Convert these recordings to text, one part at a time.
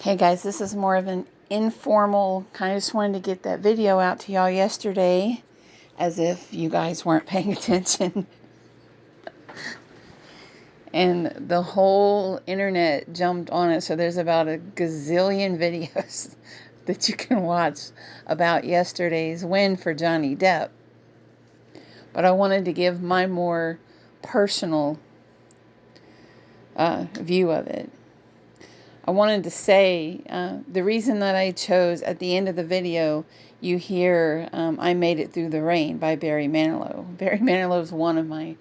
Okay, guys, this is more of an informal, kind of just wanted to get that video out to y'all yesterday, as if you guys weren't paying attention. And the whole internet jumped on it, so there's about a gazillion videos that you can watch about yesterday's win for Johnny Depp. But I wanted to give my more personal view of it. I wanted to say the reason that I chose at the end of the video, you hear I Made It Through the Rain by Barry Manilow. Barry Manilow is one of my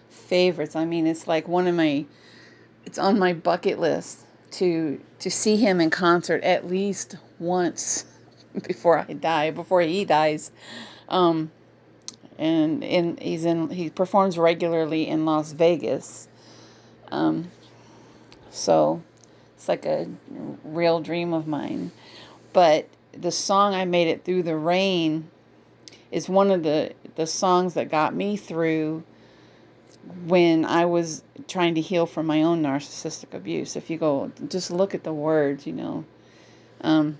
favorites. I mean, it's like it's on my bucket list to see him in concert at least once before he dies. And he performs regularly in Las Vegas. So it's like a real dream of mine. But the song I Made It Through the Rain is one of the songs that got me through when I was trying to heal from my own narcissistic abuse. If you go, just look at the words, And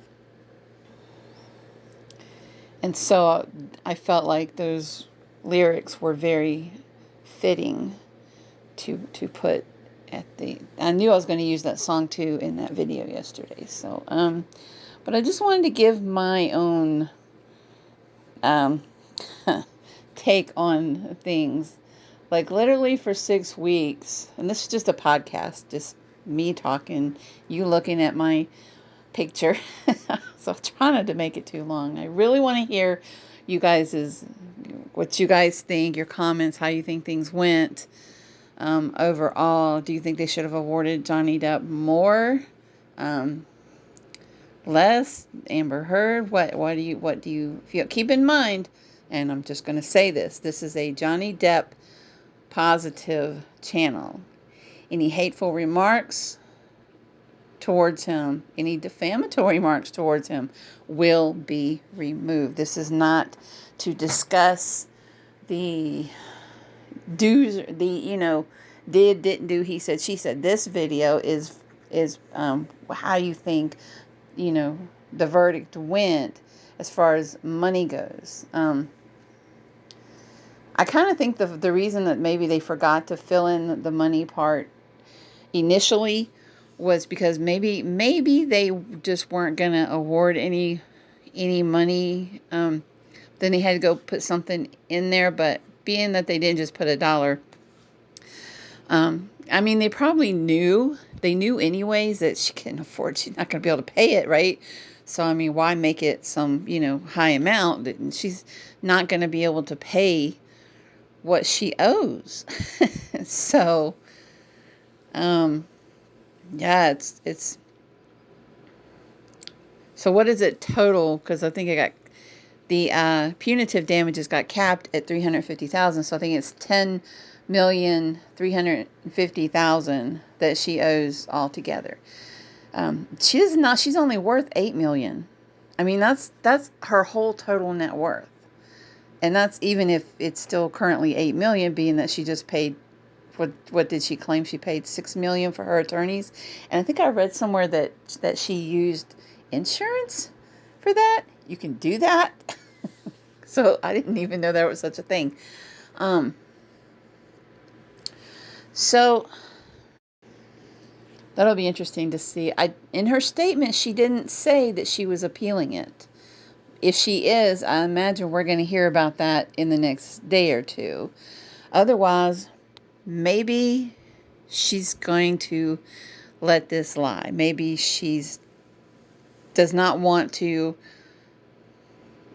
so I felt like those lyrics were very fitting to put at I knew I was going to use that song too in that video yesterday. So, but I just wanted to give my own take on things. Like literally for 6 weeks, and this is just a podcast, just me talking, you looking at my picture. So I'm trying not to make it too long. I really want to hear what you guys think, your comments, how you think things went. Overall, do you think they should have awarded Johnny Depp more? Less? Amber Heard? What do you feel? Keep in mind, and I'm just going to say this is a Johnny Depp positive channel. Any hateful remarks towards him, any defamatory remarks towards him will be removed. This is not to discuss the do's, did, didn't do, he said, she said. This video is how you think, the verdict went as far as money goes. I kind of think the reason that maybe they forgot to fill in the money part initially was because maybe they just weren't going to award any money. Then they had to go put something in there, but being that they didn't just put $1, I mean, they probably knew anyways that she's not going to be able to pay it, right? So, I mean, why make it some, high amount that she's not going to be able to pay what she owes? So, yeah, it's, so what is it total? Because I think the punitive damages got capped at $350,000. So I think it's $10,350,000 that she owes altogether. She's only worth $8 million. I mean, that's her whole total net worth. And that's even if it's still currently $8 million, being that she just paid, what did she claim? She paid $6 million for her attorneys. And I think I read somewhere that she used insurance for that. You can do that. So I didn't even know there was such a thing. So that'll be interesting to see. In her statement, she didn't say that she was appealing it. If she is, I imagine we're going to hear about that in the next day or two. Otherwise, maybe she's going to let this lie. Maybe does not want to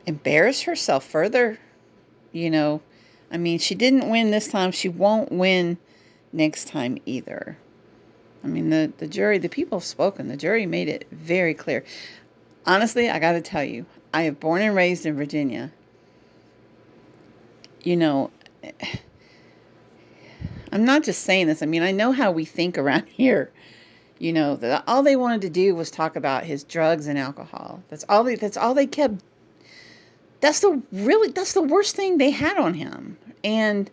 embarrass herself further. I mean, she didn't win this time. She won't win next time either. I mean, the jury, the people have spoken. The jury made it very clear. Honestly, I got to tell you, I am born and raised in Virginia. I'm not just saying this. I mean, I know how we think around here. That all they wanted to do was talk about his drugs and alcohol. That's all they kept. That's the worst thing they had on him. And,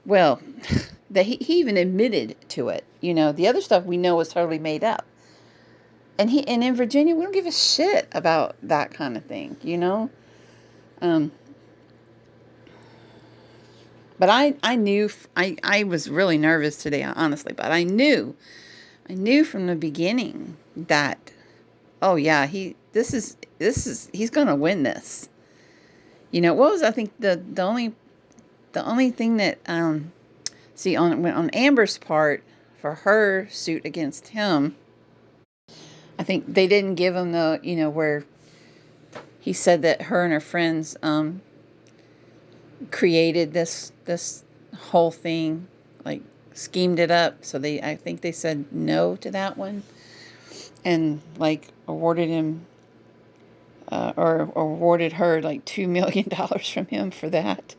well, he even admitted to it. The other stuff we know was totally made up. and in Virginia, we don't give a shit about that kind of thing, you know. Um, but I knew I was really nervous today, honestly. But I knew from the beginning that, oh yeah, he's gonna win this. You know what was, I think, the only thing that see on Amber's part for her suit against him, I think they didn't give him the, you know, where he said that her and her friends created this whole thing, like schemed it up. So I think they said no to that one, and like awarded him or awarded her like $2 million from him for that.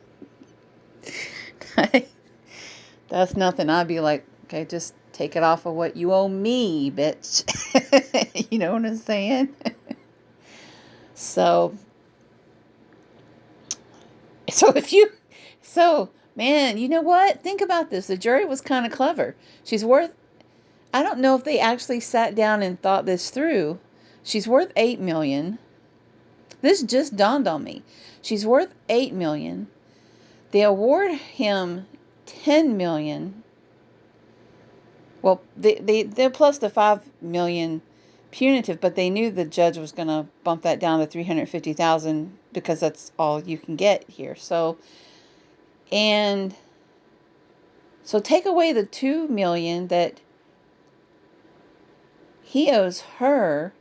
That's nothing. I'd be like, okay, just take it off of what you owe me, bitch. You know what I'm saying? So, so if you, so man, you know what? Think about this. The jury was kind of clever. She's worth, I don't know if they actually sat down and thought this through. She's worth 8 million. This just dawned on me. She's worth 8 million. They award him 10 million. Well, they're plus the 5 million punitive, but they knew the judge was going to bump that down to 350,000 because that's all you can get here. So, and so take away the 2 million that he owes her.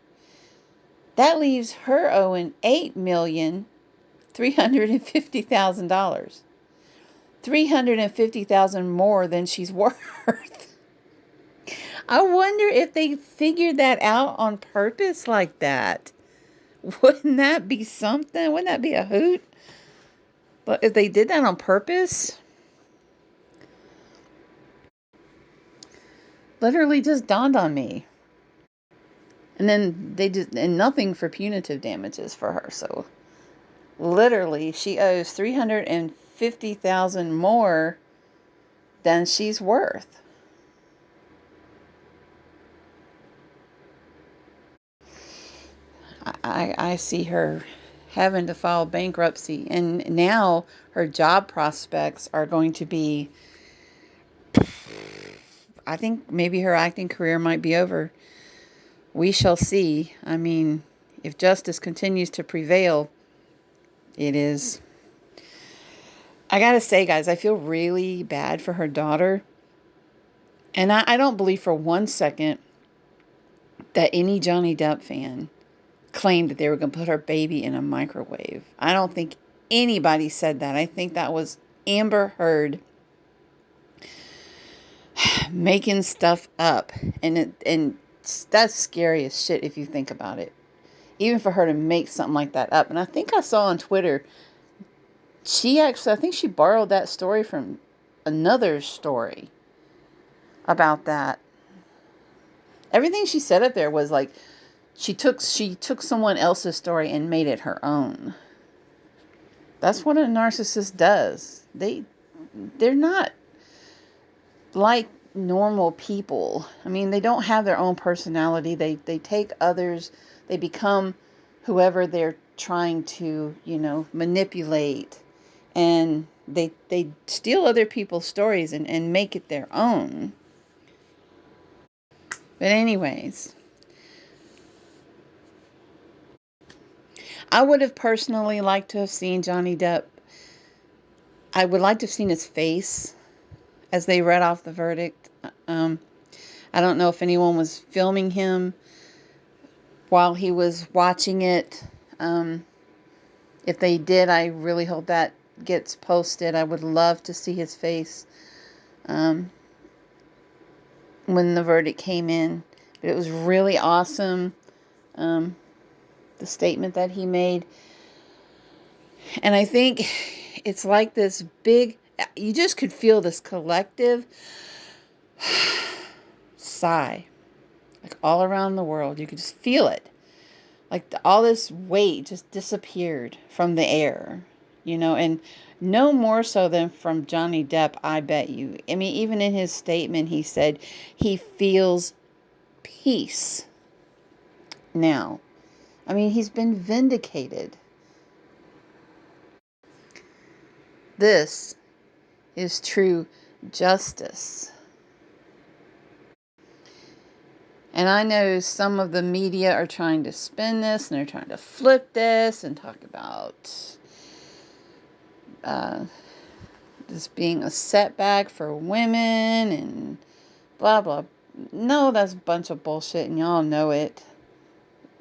That leaves her owing $8,350,000. 350,000 more than she's worth. I wonder if they figured that out on purpose like that. Wouldn't that be something? Wouldn't that be a hoot? But if they did that on purpose, literally just dawned on me. And then they just, and nothing for punitive damages for her. So literally she owes 350,000 more than she's worth. I see her having to file bankruptcy, and now her job prospects are going to be, I think maybe her acting career might be over. We shall see. I mean, if justice continues to prevail, it is. I gotta say, guys, I feel really bad for her daughter. And I don't believe for one second that any Johnny Depp fan claimed that they were going to put her baby in a microwave. I don't think anybody said that. I think that was Amber Heard making stuff up. And that's scary as shit if you think about it. Even for her to make something like that up. And I think I saw on Twitter, I think she borrowed that story from another story about that. Everything she said up there was like she took someone else's story and made it her own. That's what a narcissist does. They're not like normal people. I mean, they don't have their own personality. They take others, they become whoever they're trying to, you know, manipulate. And they steal other people's stories and make it their own. But anyways, I would have personally liked to have seen Johnny Depp. I would like to have seen his face as they read off the verdict. I don't know if anyone was filming him while he was watching it. If they did, I really hope that gets posted. I would love to see his face when the verdict came in. But it was really awesome, the statement that he made. And I think it's like this big, you just could feel this collective sigh, like all around the world. You could just feel it. Like all this weight just disappeared from the air, you know, and no more so than from Johnny Depp, I bet you. I mean, even in his statement, he said he feels peace. now. I mean, he's been vindicated. This is true justice. And I know some of the media are trying to spin this and they're trying to flip this and talk about uh, this being a setback for women and blah, blah. No, that's a bunch of bullshit and y'all know it.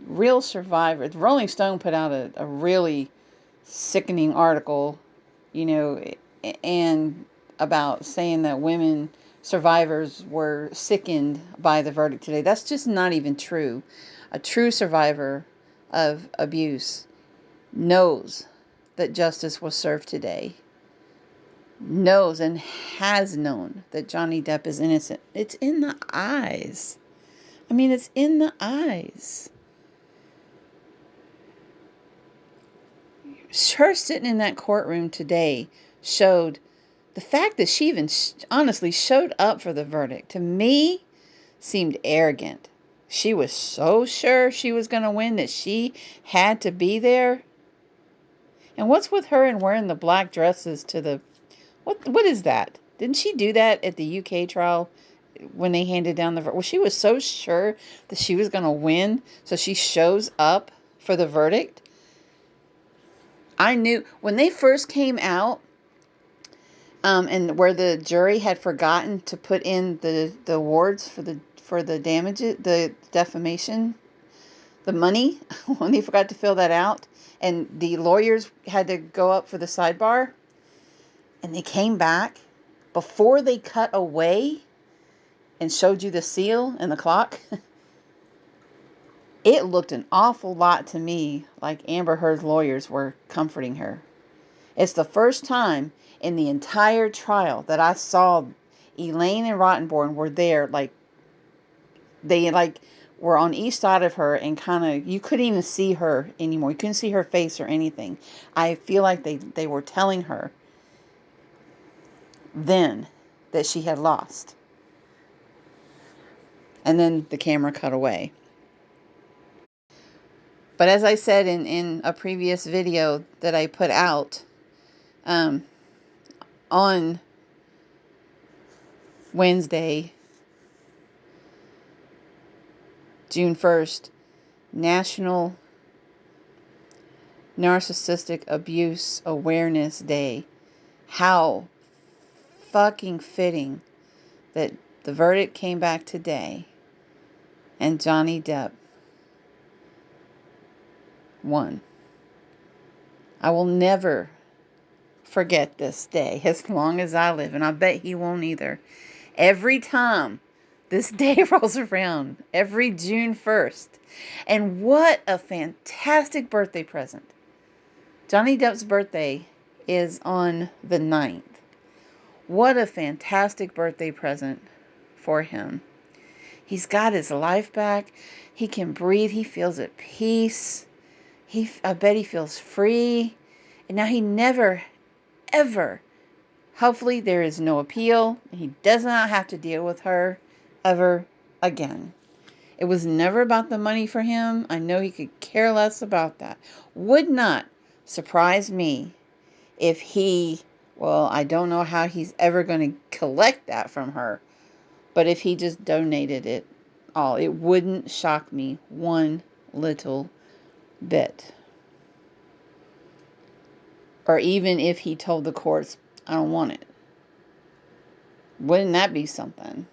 Real survivors. Rolling Stone put out a really sickening article, you know, and about saying that women survivors were sickened by the verdict today. That's just not even true. A true survivor of abuse knows that justice was served today, knows and has known that Johnny Depp is innocent. It's in the eyes. I mean, it's in the eyes. Her sitting in that courtroom today showed the fact that she even honestly showed up for the verdict, to me, seemed arrogant. She was so sure she was going to win that she had to be there. And what's with her and wearing the black dresses to the... What is that? Didn't she do that at the UK trial when they handed down the verdict? Well, she was so sure that she was going to win, so she shows up for the verdict. I knew when they first came out, and where the jury had forgotten to put in the awards for the damages, the defamation, the money, when they forgot to fill that out, and the lawyers had to go up for the sidebar, and they came back before they cut away and showed you the seal and the clock. It looked an awful lot to me like Amber Heard's lawyers were comforting her. It's the first time in the entire trial that I saw Elaine and Rottenborn were there, like they were on each side of her, and kind of you couldn't even see her anymore. You couldn't see her face or anything. I feel like they were telling her then that she had lost. And then the camera cut away. But as I said in a previous video that I put out, on Wednesday, June 1st, National Narcissistic Abuse Awareness Day. How fucking fitting that the verdict came back today and Johnny Depp won. I will never forget this day as long as I live, and I bet he won't either. Every time this day rolls around, every June 1st. And what a fantastic birthday present. Johnny Depp's birthday is on the 9th. What a fantastic birthday present for him. He's got his life back. He can breathe. He feels at peace. I bet he feels free. And now he never, ever, hopefully there is no appeal. He does not have to deal with her ever again. It was never about the money for him. I know he could care less about that. Would not surprise me if he, well, I don't know how he's ever going to collect that from her, but if he just donated it all, it wouldn't shock me one little bit. Or even if he told the courts, I don't want it. Wouldn't that be something?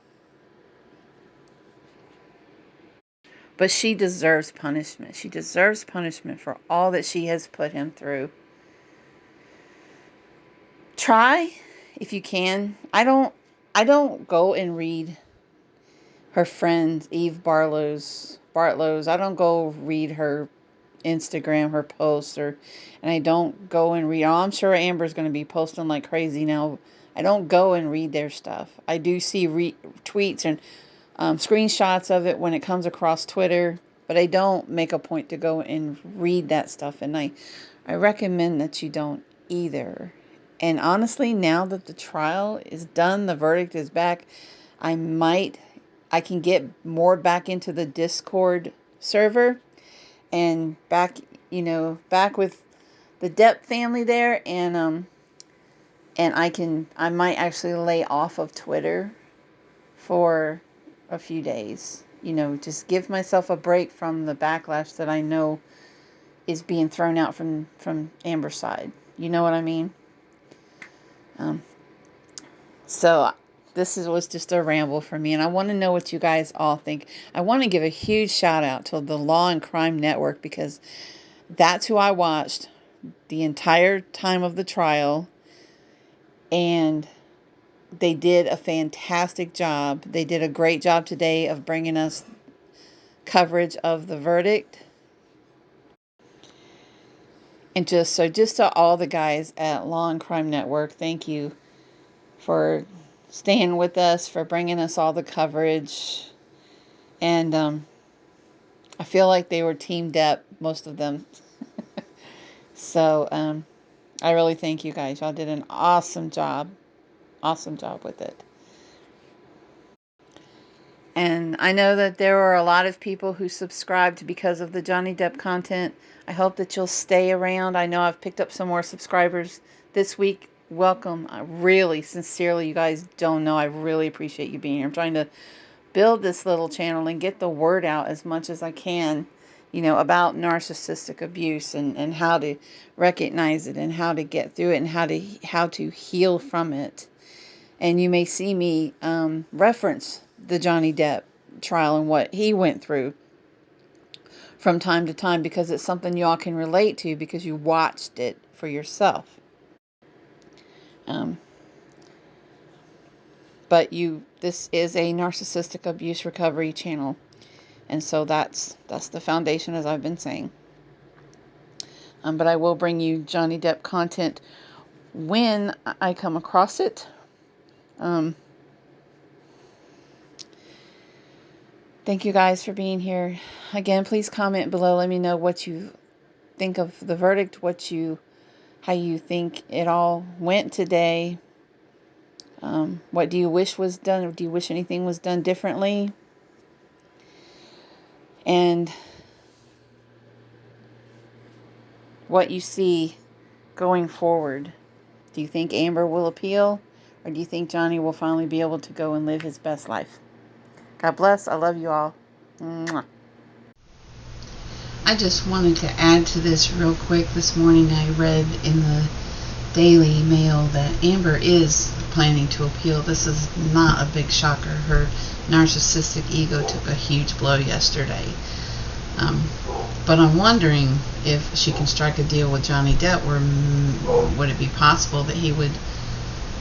But she deserves punishment. She deserves punishment for all that she has put him through. Try if you can. I don't go and read her friend Eve Bartlow's. I don't go read her Instagram, her posts, and I don't go and read. Oh, I'm sure Amber's going to be posting like crazy now. I don't go and read their stuff. I do see tweets and screenshots of it when it comes across Twitter, but I don't make a point to go and read that stuff. And I recommend that you don't either. And honestly, now that the trial is done, the verdict is back, I can get more back into the Discord server and back, back with the Depp family there, and I might actually lay off of Twitter for a few days. Just give myself a break from the backlash that I know is being thrown out from Amber's side. You know what I mean? Um, so was just a ramble for me, and I want to know what you guys all think. I want to give a huge shout out to the Law and Crime Network, because that's who I watched the entire time of the trial, and they did a fantastic job. They did a great job today of bringing us coverage of the verdict. And just to all the guys at Law and Crime Network, thank you for staying with us, for bringing us all the coverage. And I feel like they were Team Depp, most of them. So I really thank you guys. Y'all did an awesome job. Awesome job with it. And I know that there were a lot of people who subscribed because of the Johnny Depp content. I hope that you'll stay around. I know I've picked up some more subscribers this week. Welcome. I really, sincerely, you guys don't know, I really appreciate you being here. I'm trying to build this little channel and get the word out as much as I can, about narcissistic abuse, and how to recognize it, and how to get through it, and how to heal from it. And you may see me reference the Johnny Depp trial and what he went through from time to time, because it's something y'all can relate to because you watched it for yourself. Um, but this is a narcissistic abuse recovery channel, and so that's the foundation, as I've been saying. But I will bring you Johnny Depp content when I come across it. Thank you guys for being here. Again, please comment below. Let me know what you think of the verdict, how you think it all went today. What do you wish was done, or do you wish anything was done differently? And what you see going forward. Do you think Amber will appeal, or do you think Johnny will finally be able to go and live his best life? God bless. I love you all. Mwah. I just wanted to add to this real quick. This morning I read in the Daily Mail that Amber is planning to appeal. This is not a big shocker. Her narcissistic ego took a huge blow yesterday. But I'm wondering if she can strike a deal with Johnny Depp, where would it be possible that he would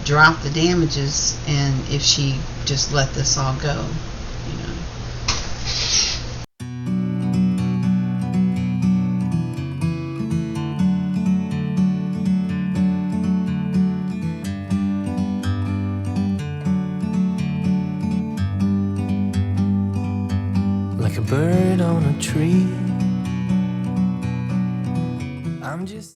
drop the damages, and if she just let this all go, Like a bird on a tree, I'm just